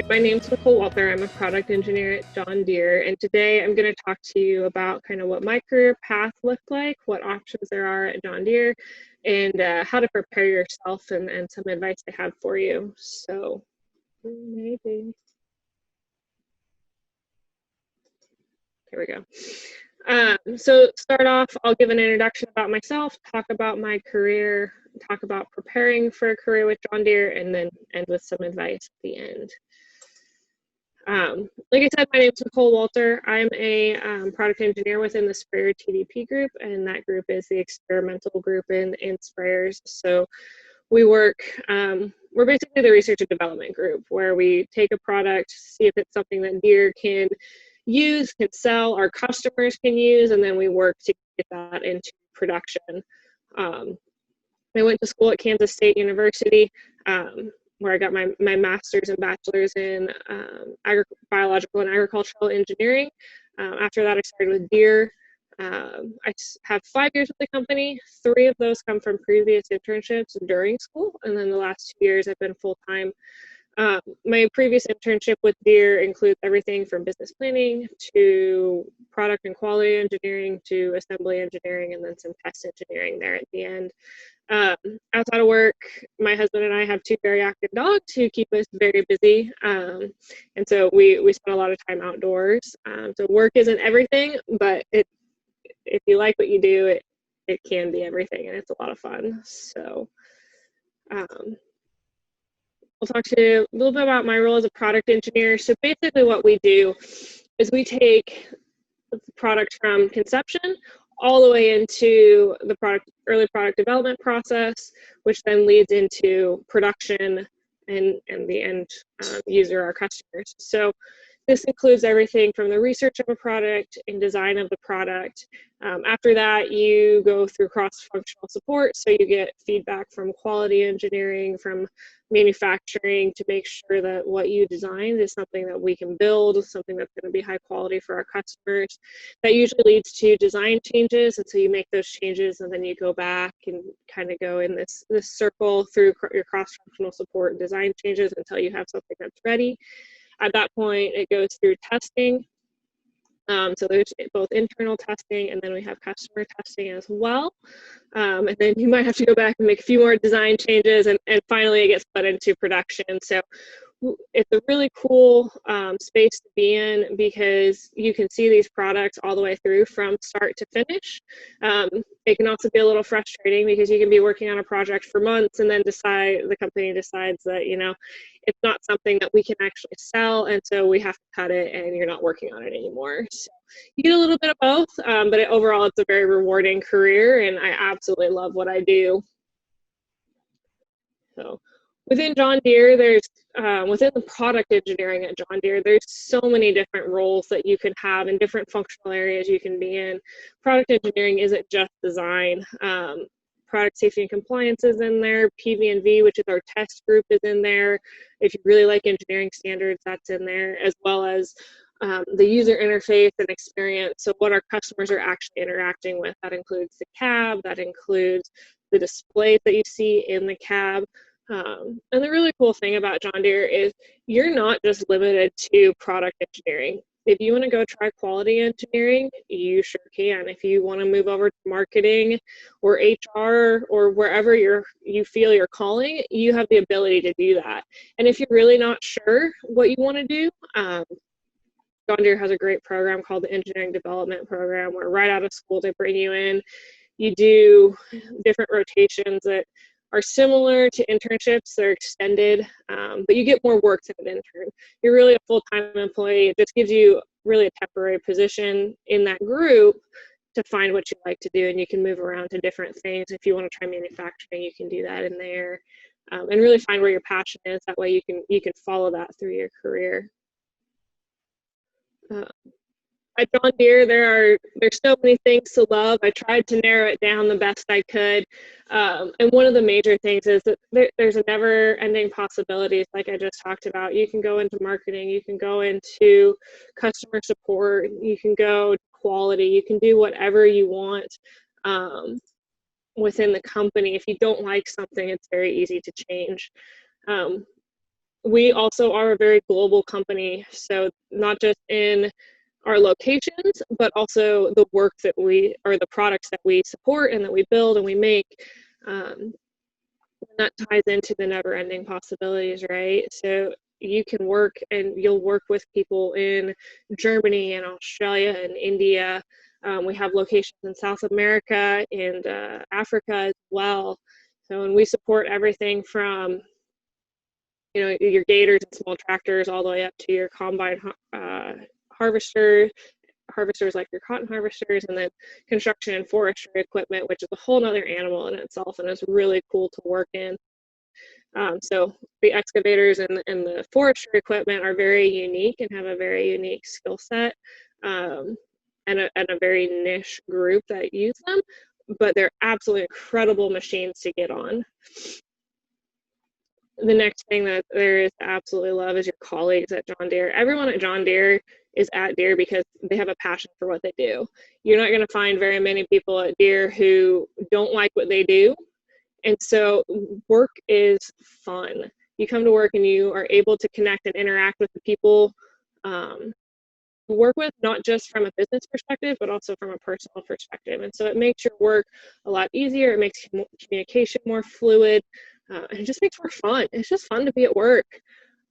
my name's Nicole Walter. I'm a product engineer at John Deere, and today I'm going to talk to you about kind of what my career path looked like, what options there are at John Deere, and how to prepare yourself and some advice I have for you. So maybe. Here we go. So start off, I'll give an introduction about myself, talk about my career, talk about preparing for a career with John Deere, and then end with some advice at the end. Like I said, my name is Nicole Walter. I'm a product engineer within the Sprayer TDP group, and that group is the experimental group in sprayers. So we work, we're basically the research and development group where we take a product, see if it's something that Deere can use, can sell, our customers can use, and then we work to get that into production. I went to school at Kansas State University, where I got my master's and bachelor's in biological and agricultural engineering. After that, I started with Deere. I have 5 years with the company. 3 of those come from previous internships during school, and then the last 2 years I've been full-time. My previous internship with Deere includes everything from business planning to product and quality engineering to assembly engineering, and then some test engineering there at the end. Outside of work, my husband and I have 2 very active dogs who keep us very busy, and so we spend a lot of time outdoors. So work isn't everything, but if you like what you do, it can be everything, and it's a lot of fun. So I'll talk to you a little bit about my role as a product engineer. So basically what we do is we take the product from conception all the way into the early product development process, which then leads into production and the end user, our customers. So this includes everything from the research of a product and design of the product. After that, you go through cross-functional support, so you get feedback from quality engineering, from manufacturing, to make sure that what you designed is something that we can build, something that's going to be high quality for our customers. That usually leads to design changes, and so you make those changes and then you go back and kind of go in this circle through your cross-functional support and design changes until you have something that's ready. At that point, it goes through testing. So there's both internal testing, and then we have customer testing as well. And then you might have to go back and make a few more design changes, and finally it gets put into production. So it's a really cool space to be in, because you can see these products all the way through from start to finish. It can also be a little frustrating because you can be working on a project for months and then the company decides that, it's not something that we can actually sell, and so we have to cut it and you're not working on it anymore. So you get a little bit of both, but overall it's a very rewarding career, and I absolutely love what I do. So within John Deere, within the product engineering at John Deere, there's so many different roles that you can have and different functional areas you can be in. Product engineering isn't just design. Product safety and compliance is in there. PV&V, which is our test group, is in there. If you really like engineering standards, that's in there, as well as the user interface and experience. So what our customers are actually interacting with. That includes the cab, that includes the displays that you see in the cab. And the really cool thing about John Deere is you're not just limited to product engineering. If you want to go try quality engineering, you sure can. If you want to move over to marketing or HR or wherever you feel your calling, you have the ability to do that. And if you're really not sure what you want to do, John Deere has a great program called the Engineering Development Program, where right out of school they bring you in. You do different rotations that are similar to internships. They're extended, but you get more work than an intern. You're really a full-time employee. It just gives you really a temporary position in that group to find what you like to do, and you can move around to different things. If you want to try manufacturing, you can do that in there, and really find where your passion is. That way you can follow that through your career. At John Deere, there's so many things to love. I tried to narrow it down the best I could. And one of the major things is that there's a never-ending possibilities, like I just talked about. You can go into marketing, you can go into customer support, you can go quality, you can do whatever you want within the company. If you don't like something, it's very easy to change. we also are a very global company, so not just in our locations, but also the work that we, or the products that we support and that we build and we make. Um, and that ties into the never-ending possibilities, right? So you can work and you'll work with people in Germany and Australia and India. We have locations in South America and Africa as well. So, and we support everything from, you know, your gators and small tractors all the way up to your combine harvesters like your cotton harvesters, and then construction and forestry equipment, which is a whole nother animal in itself and is really cool to work in. So the excavators and the forestry equipment are very unique and have a very unique skill set, and a very niche group that use them, but they're absolutely incredible machines to get on. The next thing that there is to absolutely love is your colleagues at John Deere. Everyone at John Deere is at Deere because they have a passion for what they do. You're not going to find very many people at Deere who don't like what they do. And so work is fun. You come to work and you are able to connect and interact with the people you work with, not just from a business perspective, but also from a personal perspective. And so it makes your work a lot easier. It makes communication more fluid. And it just makes work fun. It's just fun to be at work.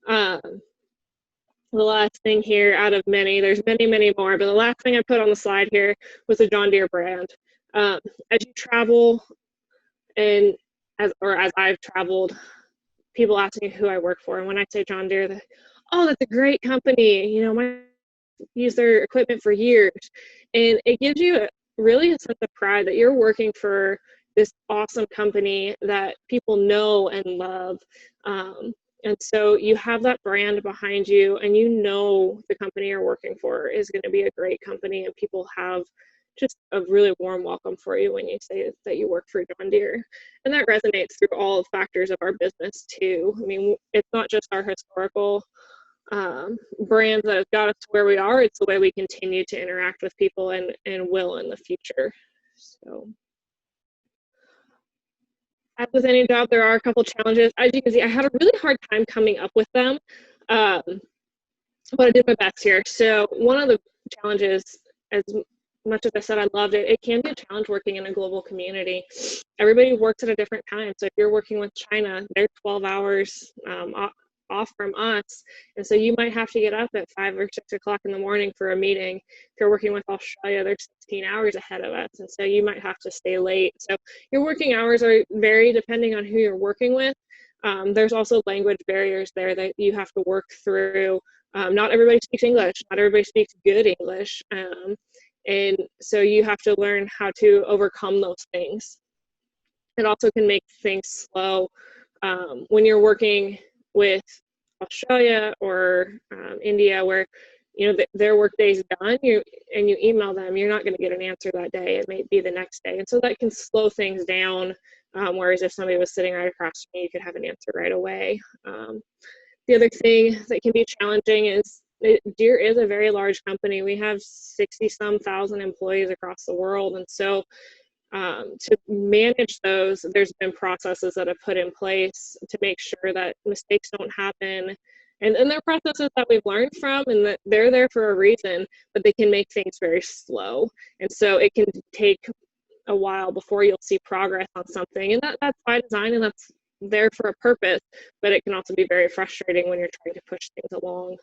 The last thing here out of many, there's many more, but the last thing I put on the slide here was the John Deere brand. As you travel and as I've traveled, people ask me who I work for. And when I say John Deere, oh, that's a great company. You know, my use their equipment for years. And it gives you really a sense of pride that you're working for this awesome company that people know and love. And so you have that brand behind you, and you know the company you're working for is going to be a great company, and people have just a really warm welcome for you when you say that you work for John Deere. And that resonates through all factors of our business too. I mean, it's not just our historical brands that have got us to where we are, it's the way we continue to interact with people and will in the future. So as with any job, there are a couple challenges. As you can see, I had a really hard time coming up with them, but I did my best here. So one of the challenges, as much as I said I loved it, it can be a challenge working in a global community. Everybody works at a different time. So if you're working with China, they're 12 hours off from us, and so you might have to get up at 5 or 6 o'clock in the morning for a meeting. If you're working with Australia, they're 16 hours ahead of us, and so you might have to stay late. So your working hours are vary depending on who you're working with. There's also language barriers there that you have to work through. Not everybody speaks English, not everybody speaks good English, and so you have to learn how to overcome those things. It also can make things slow when you're working with Australia or India, where you know their workday is done, you email them, you're not going to get an answer that day. It may be the next day, and so that can slow things down. Whereas if somebody was sitting right across from you, you could have an answer right away. The other thing that can be challenging is Deere is a very large company. We have 60-some thousand employees across the world, and so to manage those, there's been processes that have put in place to make sure that mistakes don't happen. And they're processes that we've learned from, and that they're there for a reason, but they can make things very slow. And so it can take a while before you'll see progress on something. And that's by design, and that's there for a purpose, but it can also be very frustrating when you're trying to push things along.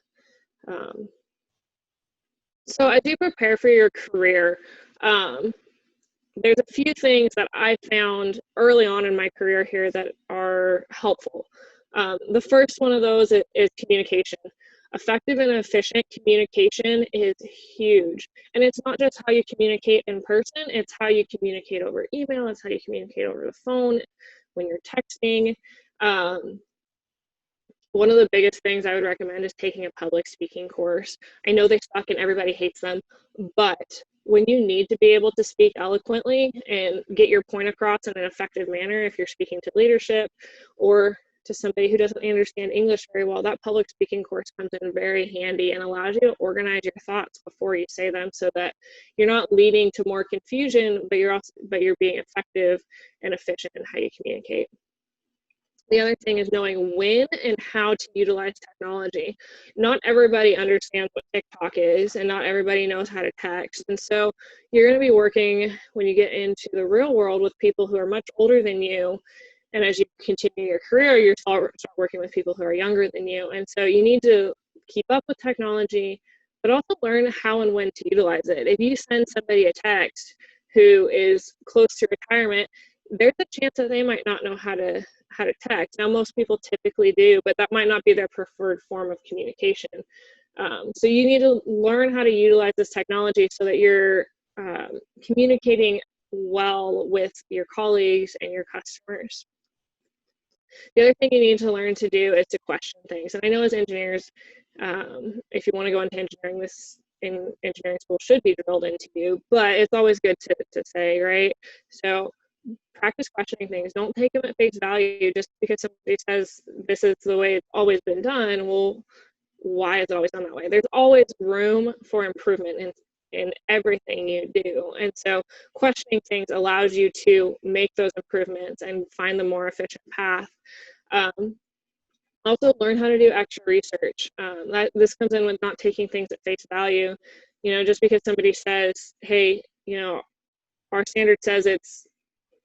So as you prepare for your career, there's a few things that I found early on in my career here that are helpful. The first one of those is communication. Effective and efficient communication is huge. And it's not just how you communicate in person, it's how you communicate over email, it's how you communicate over the phone, when you're texting. One of the biggest things I would recommend is taking a public speaking course. I know they suck and everybody hates them, but when you need to be able to speak eloquently and get your point across in an effective manner, if you're speaking to leadership or to somebody who doesn't understand English very well, that public speaking course comes in very handy and allows you to organize your thoughts before you say them, so that you're not leading to more confusion, but you're being effective and efficient in how you communicate. The other thing is knowing when and how to utilize technology. Not everybody understands what TikTok is, and not everybody knows how to text. And so you're going to be working, when you get into the real world, with people who are much older than you. And as you continue your career, you start working with people who are younger than you. And so you need to keep up with technology, but also learn how and when to utilize it. If you send somebody a text who is close to retirement, there's a chance that they might not know how to text. Now, most people typically do, but that might not be their preferred form of communication. So you need to learn how to utilize this technology so that you're communicating well with your colleagues and your customers. The other thing you need to learn to do is to question things. And I know as engineers, if you want to go into engineering, this in engineering school should be drilled into you, but it's always good to say, right? So practice questioning things. Don't take them at face value just because somebody says this is the way it's always been done. Well, why is it always done that way? There's always room for improvement in everything you do. And so questioning things allows you to make those improvements and find the more efficient path. Also learn how to do extra research. This comes in with not taking things at face value. Just because somebody says, hey, our standard says it's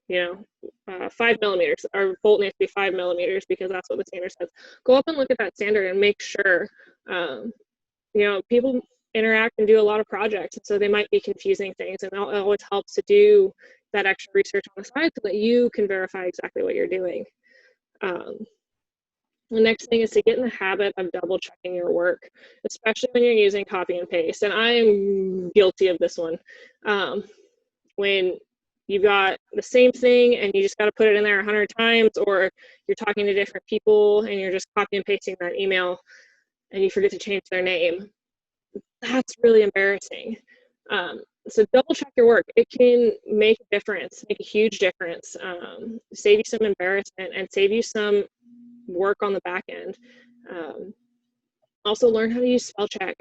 5 millimeters. Our bolt needs to be 5 millimeters because that's what the standard says. Go up and look at that standard and make sure. People interact and do a lot of projects, and so they might be confusing things, and it always helps to do that extra research on the side so that you can verify exactly what you're doing. The next thing is to get in the habit of double checking your work, especially when you're using copy and paste. And I'm guilty of this one. When you've got the same thing and you just got to put it in there 100 times, or you're talking to different people and you're just copy and pasting that email and you forget to change their name, that's really embarrassing. So double check your work. It can make a difference, make a huge difference, save you some embarrassment and save you some work on the back end. Also learn how to use spell check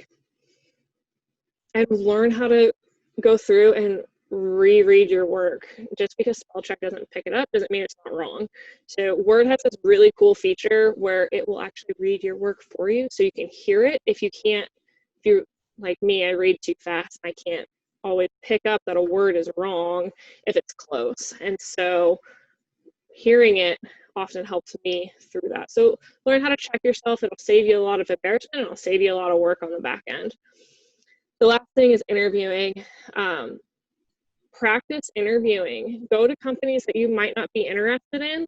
and learn how to go through and reread your work. Just because spell check doesn't pick it up doesn't mean it's not wrong. So Word has this really cool feature where it will actually read your work for you, so you can hear it. If you're like me, I read too fast, I can't always pick up that a word is wrong if it's close. And so hearing it often helps me through that. So learn how to check yourself. It'll save you a lot of embarrassment, and it'll save you a lot of work on the back end. The last thing is interviewing. Practice interviewing. Go to companies that you might not be interested in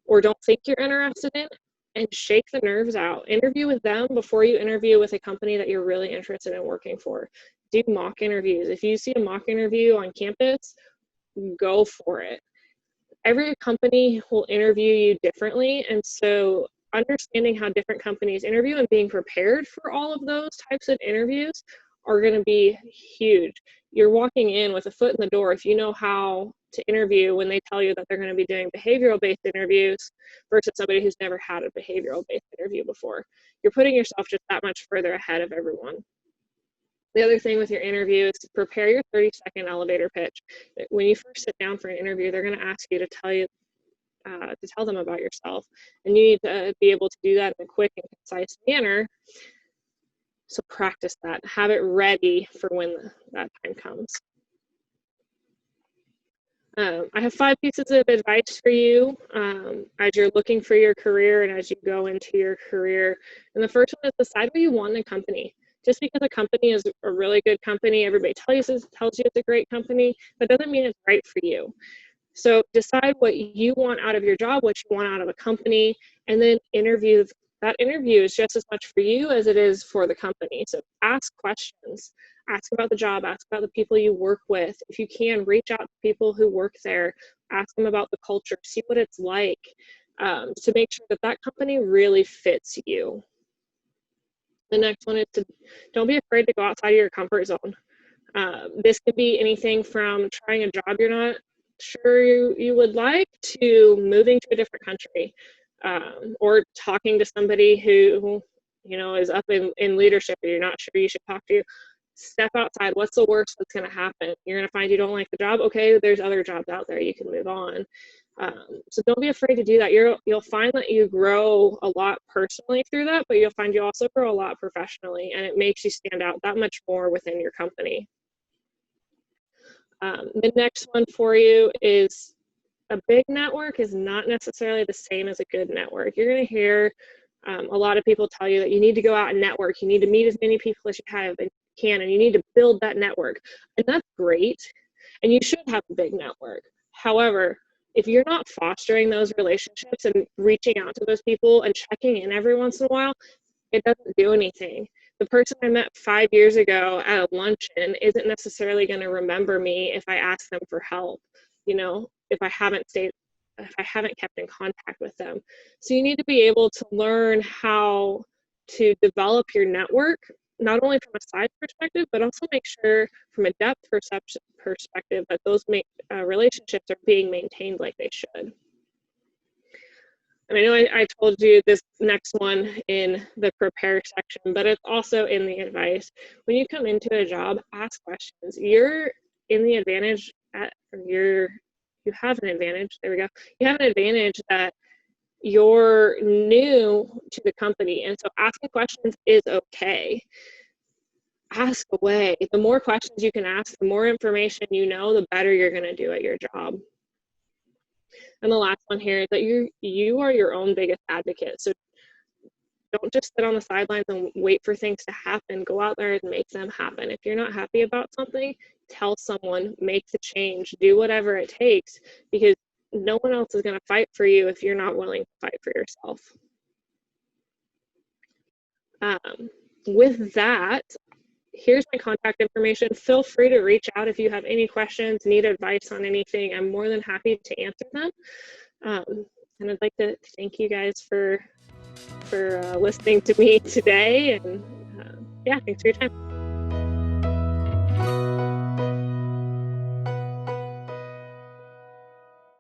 or don't think you're interested in, and shake the nerves out. Interview with them before you interview with a company that you're really interested in working for. Do mock interviews. If you see a mock interview on campus, go for it. Every company will interview you differently, and so understanding how different companies interview and being prepared for all of those types of interviews are going to be huge. You're walking in with a foot in the door if you know how to interview when they tell you that they're going to be doing behavioral-based interviews versus somebody who's never had a behavioral-based interview before. You're putting yourself just that much further ahead of everyone. The other thing with your interview is to prepare your 30-second elevator pitch. When you first sit down for an interview, they're going to ask you to tell them about yourself, and you need to be able to do that in a quick and concise manner. So practice that. Have it ready for when that time comes. I have 5 pieces of advice for you as you're looking for your career and as you go into your career. And the first one is decide what you want in a company. Just because a company is a really good company, everybody tells you it's a great company, that doesn't mean it's right for you. So decide what you want out of your job, what you want out of a company, and then interview. That interview is just as much for you as it is for the company. So ask questions. Ask about the job. Ask about the people you work with. If you can, reach out to people who work there. Ask them about the culture. See what it's like to make sure that that company really fits you. The next one is to don't be afraid to go outside of your comfort zone. This could be anything from trying a job you're not sure you would like to moving to a different country, or talking to somebody who is up in leadership and you're not sure you should talk to. step outside. What's the worst that's going to happen? You're going to find you don't like the job. Okay, there's other jobs out there. You can move on. So don't be afraid to do that. You'll find that you grow a lot personally through that, but you'll find you also grow a lot professionally, and it makes you stand out that much more within your company. The next one for you is a big network is not necessarily the same as a good network. You're going to hear a lot of people tell you that you need to go out and network. You need to meet as many people as you can, and you need to build that network. And that's great, and you should have a big network. However, if you're not fostering those relationships and reaching out to those people and checking in every once in a while, it doesn't do anything. The person I met 5 years ago at a luncheon isn't necessarily going to remember me if I ask them for help, you know, if I haven't kept in contact with them. So you need to be able to learn how to develop your network, not only from a size perspective, but also make sure from a depth perspective that those relationships are being maintained like they should. And I know I told you this next one in the prepare section, but it's also in the advice. When you come into a job, ask questions. You're in the advantage you have an advantage. There we go. You have an advantage that you're new to the company. And so asking questions is okay. Ask away. The more questions you can ask, the more information you know, the better you're going to do at your job. And the last one here is that you are your own biggest advocate. So don't just sit on the sidelines and wait for things to happen. Go out there and make them happen. If you're not happy about something, tell someone, make the change, do whatever it takes, because no one else is going to fight for you if you're not willing to fight for yourself. With that, here's my contact information. Feel free to reach out if you have any questions, need advice on anything. I'm more than happy to answer them. And I'd like to thank you guys for listening to me today. And yeah, thanks for your time.